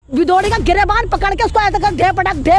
विदोड़ी का गिरेबान पकड़ के उसको ऐसा कर दे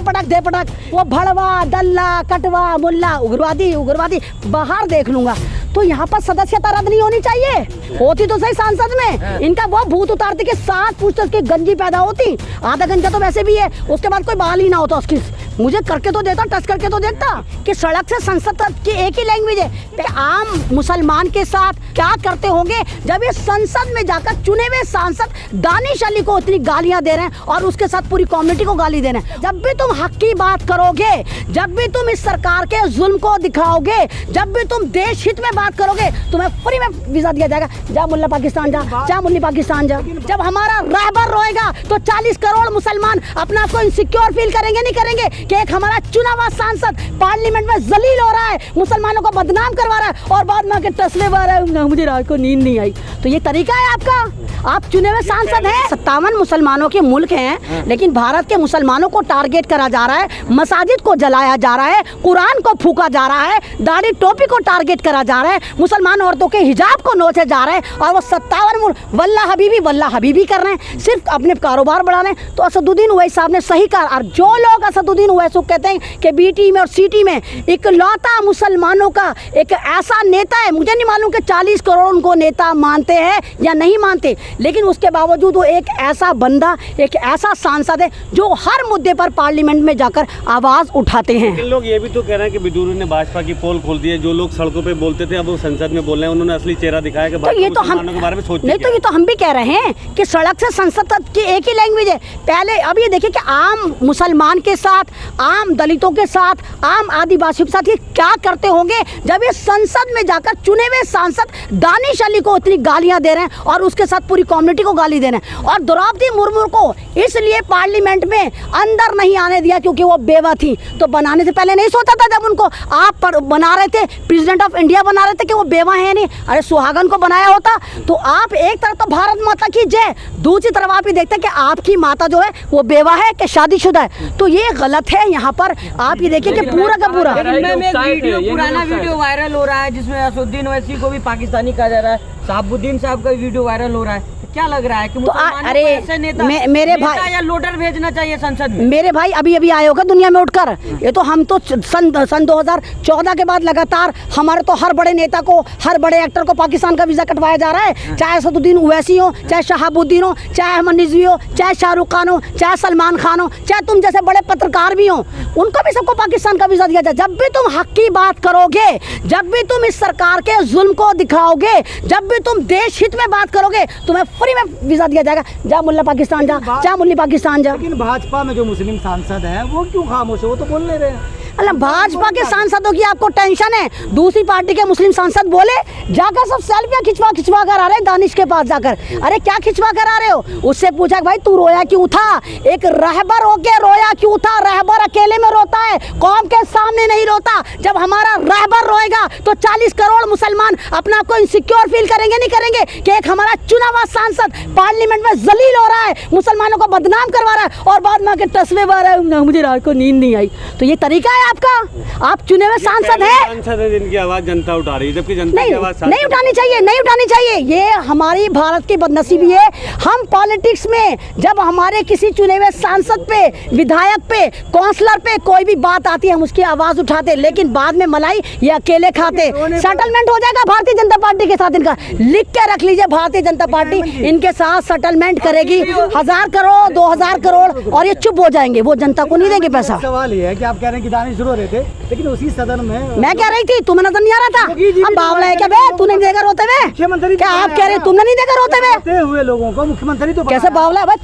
पटक वो भड़वा दल्ला कटवा मुल्ला उग्रवादी बाहर देख लूंगा। तो यहाँ पर सदस्यता रद्द नहीं होनी चाहिए, होती तो सही सांसद में। इनका वो भूत उतारती के 7 पूछताछ की गंजी पैदा होती, आधा गंजा तो वैसे भी है, उसके बाद कोई बाल ही ना होता उसकी। मुझे करके तो देता, टच करके तो देखता कि सड़क से संसद तक की एक ही लैंग्वेज है। आम मुसलमान के साथ क्या करते होंगे जब ये संसद में जाकर चुने हुए सांसद दानिश अली को इतनी गालियां दे रहे हैं और उसके साथ पूरी कम्युनिटी को गाली दे रहे हैं। जब भी तुम हक की बात करोगे, जब भी तुम इस सरकार के जुल्म को दिखाओगे, जब भी तुम देश हित में बात करोगे, तुम्हें फ्री में वीजा दिया जाएगा। जा मुल्ला पाकिस्तान जा मुल्ली पाकिस्तान जा। जब हमारा रहबर रोएगा तो 40 करोड़ मुसलमान अपना आपको इनसिक्योर फील करेंगे, नहीं करेंगे कि एक हमारा चुना हुआ सांसद पार्लियामेंट में जलील हो रहा है, मुसलमानों को बदनाम करवा रहा है और बाद में आके तस्ले मार रहा है, मुझे रात को नींद नहीं आई। तो ये तरीका है आपका? आप चुने हुए सांसद हैं। 57 मुसलमानों के मुल्क हैं, लेकिन भारत के मुसलमानों को टारगेट करा जा रहा है, मसाजिद को जलाया जा रहा है, कुरान को फूका जा रहा है, दाढ़ी टोपी को टारगेट करा जा रहा है, मुसलमान औरतों के हिजाब को नोचे जा रहे हैं और वो 57 वल्ला हबीबी कर रहे हैं, सिर्फ अपने कारोबार बढ़ा रहे हैं। तो असदुद्दीन ओवैसी साहब ने सही कहा। और जो लोग असदुद्दीन ओवैसी को कहते हैं कि बीटी में और सीटी में इकलौता मुसलमानों का एक ऐसा नेता है, मुझे नहीं मालूम कि 40 करोड़ उनको नेता मानते हैं या नहीं मानते, लेकिन उसके बावजूद वो एक ऐसा बंदा, एक ऐसा सांसद है जो हर मुद्दे पर पार्लियामेंट में जाकर आवाज उठाते हैं। लोग ये भी तो कह रहे हैं कि विदुर ने भाजपा की पोल खोल दी है, जो लोग सड़कों पे बोलते थे अब वो संसद में बोल रहे हैं, उन्होंने असली चेहरा दिखाया कि तो ये तो हम के बारे में सोचते नहीं, तो ये तो हम भी कह रहे हैं कि सड़क से संसद तक की एक ही लैंग्वेज है। पहले अब ये देखिए कि आम मुसलमान के साथ, आम दलितों के साथ, आम आदिवासियों के साथ ये क्या करते होंगे जब ये संसद में जाकर चुने हुए सांसद दानिश अली को इतनी गालियां दे रहे हैं और उसके साथ पूरी कम्युनिटी को गाली दे रहे हैं। और द्रौपदी मुर्मू को इसलिए पार्लियामेंट में अंदर नहीं आने दिया क्योंकि वो बेवा थी। तो बनाने से पहले नहीं सोचा था जब उनको आप बना रहे थे, प्रेसिडेंट ऑफ इंडिया बना रहे थे कि वो बेवा है नहीं? अरे सुहागन को बनाया होता। तो आप एक तरफ तो भारत माता की जय, दूसरी तरफ आप ये देखते हैं कि आपकी माता जो है वो बेवा है कि शादीशुदा है। तो ये गलत है। यहाँ पर आप ये देखिए कि पूरा का पूरा पुराना वीडियो वायरल हो रहा है जिसमें असदुद्दीन ओवैसी को भी पाकिस्तानी कहा जा रहा है, शहाबुद्दीन साहब का वीडियो वायरल हो रहा है। क्या लग रहा है कि तो अरे ऐसे नेता मेरे भाई या लोडर भेजना चाहिए संसद में? मेरे भाई अभी आए होगा दुनिया में उठकर। ये तो हम तो सन 2014 के बाद लगातार हमारे तो हर बड़े नेता को, हर बड़े एक्टर को पाकिस्तान का वीजा कटवाया जा रहा है, चाहे असदुद्दीन ओवैसी हो, चाहे शहाबुद्दीन हो, चाहे अहमद रिजवी हो, चाहे शाहरुख खान हो, चाहे सलमान खान हो, चाहे तुम जैसे बड़े पत्रकार भी हो, उनको भी सबको पाकिस्तान का वीजा दिया जाए। जब भी तुम हक की बात करोगे, जब भी तुम इस सरकार के जुल्म को दिखाओगे, जब भी तुम देश हित में बात करोगे, तुम्हें फ्री में वीजा दिया जाएगा। जा मुल्ला पाकिस्तान जा मुल्ली पाकिस्तान जा। लेकिन भाजपा में जो मुस्लिम सांसद हैं वो क्यों खामोश है? वो तो बोल नहीं रहे हैं। अल्लाह, भाजपा के सांसदों की आपको टेंशन है, दूसरी पार्टी के मुस्लिम सांसद बोले जाकर सब सेल्फियां खिंचवा कर आ रहे हैं दानिश के पास जाकर। अरे क्या खिंचवा कर आ रहे हो? उससे पूछा भाई तू रोया क्यों था? एक रहबर होके रोया क्यों था? रहबर अकेले में रोता है, कौम के सामने नहीं रोता। जब हमारा रहबर रोएगा तो 40 करोड़ मुसलमान अपना आपको इनसिक्योर फील करेंगे, नहीं करेंगे कि एक हमारा चुना हुआ सांसद पार्लियामेंट में जलील हो रहा है, मुसलमानों को बदनाम करवा रहा है और बाद में आके तस्वीर मार रहा है, मुझे रात को नींद नहीं आई। तो ये तरीका है आपका? आप चुने हुए सांसद हैं जिनकी आवाज जनता उठा रही है, जबकि जनता की आवाज नहीं उठानी चाहिए। ये हमारी भारत की बदनसीबी है। हम पॉलिटिक्स में जब हमारे किसी चुने हुए सांसद पे, विधायक पे, काउंसलर पे कोई भी बात आती है हम उसकी आवाज उठाते, लेकिन बाद में मलाई ये अकेले खाते। सेटलमेंट हो जाएगा भारतीय जनता पार्टी के साथ, इनका लिख के रख लीजिए, भारतीय जनता पार्टी इनके साथ सेटलमेंट करेगी 1000 करोड़ 2000 करोड़ और ये चुप हो जाएंगे, वो जनता को नहीं देंगे पैसा। सवाल ये है कि आप कह रहे हैं कि दानिश रो रहे थे, लेकिन उसी सदन में मैं कह रही थी, तुम्हें नजर नहीं आ रहा था? अब बावला है क्या बे? तूने नहीं देखा रोते हुए? मुख्यमंत्री क्या आप कह रहे तुमने नहीं देखा रोते हुए लोगों को मुख्यमंत्री तो कैसे बावला है?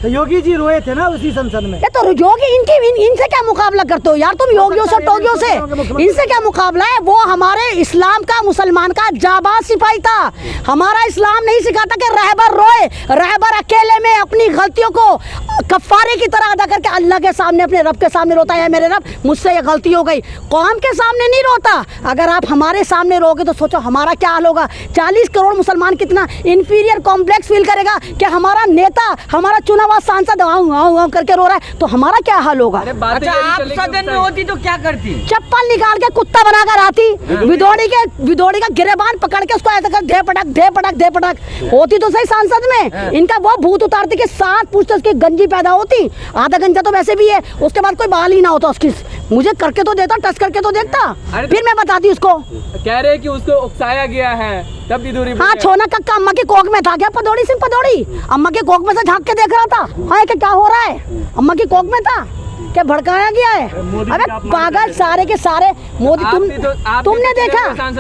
तो योगी जी रोए थे ना उसी संसद में। तो योगी इनसे क्या मुकाबला करते हो यार तुम? योगियों से टोगियों से इनसे क्या मुकाबला है? वो हमारे इस्लाम का, मुसलमान का जाबाज सिपाही था। हमारा इस्लाम नहीं सिखाता कि रहबर रोए। रहबर अकेले में अपनी गलतियों को कफारे की तरह अदा करके अल्लाह के सामने, अपने रब के सामने रोता है, मेरे रब मुझसे ये गलती हो गई। कौम के सामने नहीं रोता, अगर आप हमारे सामने रोगे तो सोचो हमारा क्या हाल होगा। 40 करोड़ मुसलमान कितना इंफीरियर कॉम्प्लेक्स फील करेगा कि हमारा नेता, हमारा चुना हुआ सांसद आऊं करके रो रहा है, तो हमारा क्या हाल होगा। अच्छा, आप सदन में होती तो क्या करती? चप्पल निकाल के कुत्ता बनाकर आती, विदोड़ी का गिरेबान पकड़ के उसको ऐसा कर दे पटक होती तो सही सांसद में। इनका वो भूत उतारती कि 7 पुश्त की गंजी पैदा होती, आधा गंजा तो वैसे भी है, उसके बाद कोई बाल ही ना होता उसकी। मुझे करके तो देता, टच करके तो देखता, फिर मैं बताती उसको। कह रहे कि उसको उकसाया गया है तब भी दूरी। हाँ, छोना कक्का अम्मा की कोख में था क्या? पदौड़ी सिंह पदौड़ी अम्मा की कोख में से झांक के देख रहा था, हाँ क्या हो रहा है, अम्मा की कोख में था क्या भड़काया गया है? अबे पागल सारे के सारे मोदी। तुमने देखा,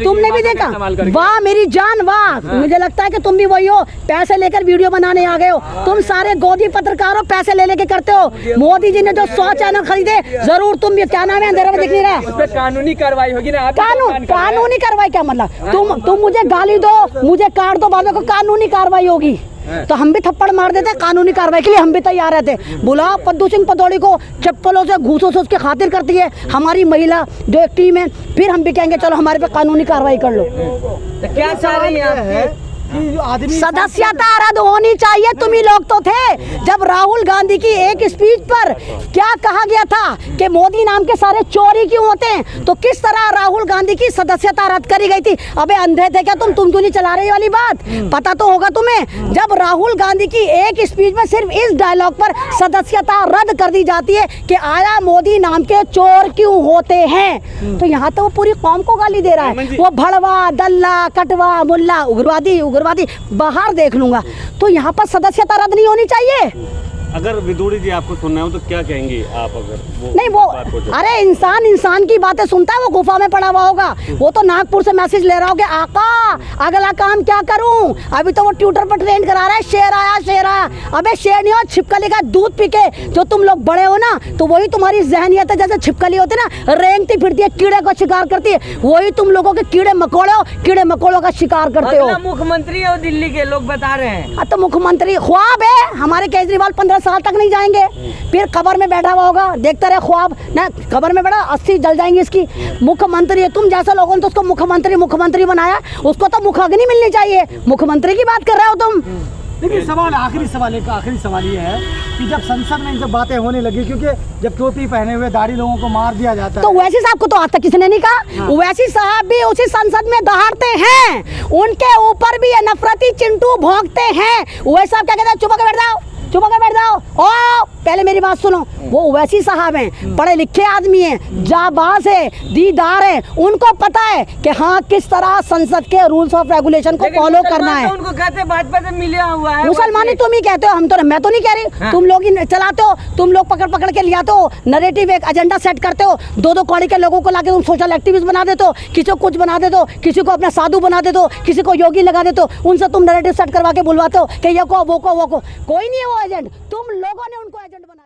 तुमने भी देखा। वाह मेरी जान वाह, मुझे लगता है कि तुम भी वही हो, पैसे लेकर वीडियो बनाने आ गए हो। तुम सारे गोदी पत्रकार हो, पैसे ले लेके करते हो। मोदी जी ने जो 100 चैनल खरीदे, जरूर तुम भी, क्या नाम है अंधेरा में दिख नहीं रहा, उस पर कानूनी कार्रवाई होगी ना। कानूनी कार्रवाई क्या मतलब? तुम मुझे गाली दो, मुझे काट दो, बाद में कानूनी कार्रवाई होगी तो हम भी थप्पड़ मार देते। कानूनी कार्रवाई के लिए हम भी तैयार रहते। बुलाओ पद्दू सिंह पदौड़ी को, चप्पलों से घूसों से उसकी खातिर करती है हमारी महिला जो एक टीम है, फिर हम भी कहेंगे चलो हमारे पे कानूनी कार्रवाई कर लो। तो क्या चाह रही है? सदस्यता रद्द होनी चाहिए। तुम ही लोग तो थे जब राहुल गांधी की एक स्पीच पर क्या कहा गया था कि मोदी नाम के सारे चोरी क्यों होते हैं, तो किस तरह राहुल गांधी की सदस्यता रद्द करी गई थी। अबे अंधे थे क्या तुम क्यों नहीं चला रही वाली बात? पता तो होगा तुम्हें, जब राहुल गांधी की एक स्पीच में सिर्फ इस डायलॉग पर सदस्यता रद्द कर दी जाती है कि आया मोदी नाम के चोर क्यों होते हैं, तो यहाँ तो वो पूरी कौम को गाली दे रहा है। वो भड़वा, दल्ला, कटवा, मुल्ला, उग्रवादी बाहर देख लूंगा, तो यहाँ पर सदस्यता रद्द नहीं होनी चाहिए। अगर विदुरी जी आपको सुनना हो तो क्या कहेंगे आप? अगर नहीं वो, अरे इंसान की बातें सुनता है, वो गुफा में पड़ा हुआ होगा, वो तो नागपुर से मैसेज ले रहा हो कि आका अगला काम क्या करूं। अभी तो वो ट्विटर पर ट्रेंड करा रहा है शेर आया। अबे शेर नहीं हो, छिपकली का दूध पी के जो तुम लोग बड़े हो ना, तो वही तुम्हारी जहनियत है। जैसे छिपकली होती है ना, रेंगती फिरती है, कीड़े का शिकार करती है, वही तुम लोगों के कीड़े मकोड़े हो, कीड़े मकोड़ों का शिकार करते हो। मुख्यमंत्री है दिल्ली के, लोग बता रहे हैं। तो मुख्यमंत्री ख्वाब है, हमारे केजरीवाल 15 साल तक नहीं जाएंगे, फिर कब्र में बैठा हुआ होगा, देखता रहे ख्वाब ना, कब्र में बैठा 80 जल जाएंगे इसकी। मुख्यमंत्री है, तुम जैसे लोगों ने तो उसको मुख्यमंत्री बनाया, उसको तो मुखाग्नि मिलनी चाहिए। मुख्यमंत्री की बात कर रहे हो तुम। लेकिन सवाल, आखिरी सवाल ये है कि जब संसद में इन सब बातें होने लगी, क्योंकि जब टोपी पहने हुए दाढ़ी लोगों को मार दिया जाता है, तो वैसी साहब को तो आज तक किसने नहीं कहा। वैसी साहब भी उसी संसद में दहाड़ते हैं, उनके ऊपर भी ये नफरती चिंटू भौंकते हैं। वैसे साहब क्या कहते हैं, चुप होकर बैठ जाओ। ओ पहले मेरी बात सुनो, वो वैसी साहब हैं, पढ़े लिखे आदमी हैं, जाबाज है, दीदार है, उनको पता है कि हाँ किस तरह संसद के रूल्स ऑफ रेगुलेशन को फॉलो करना है। उनको कहते हैं भाजपा से मिला हुआ है। मुसलमानी तुम ही कहते हो, मैं तो नहीं कह रही। तुम लोग ही चलाते हो, तुम लोग पकड़ के ले आते हो, नैरेटिव एक एजेंडा सेट करते हो, 2 कौड़ी के लोगों को लाके तुम सोशल एक्टिविस्ट बना देते हो, किसी को कुछ बना देते हो, किसी को अपना साधु बना देते हो, किसी को योगी लगा देते हो, उनसे तुम नैरेटिव सेट करवा के बुलवाते हो कि ये को वो को। कोई नहीं है वो एजेंट, तुम लोगों ने उनको एजेंट बनाया।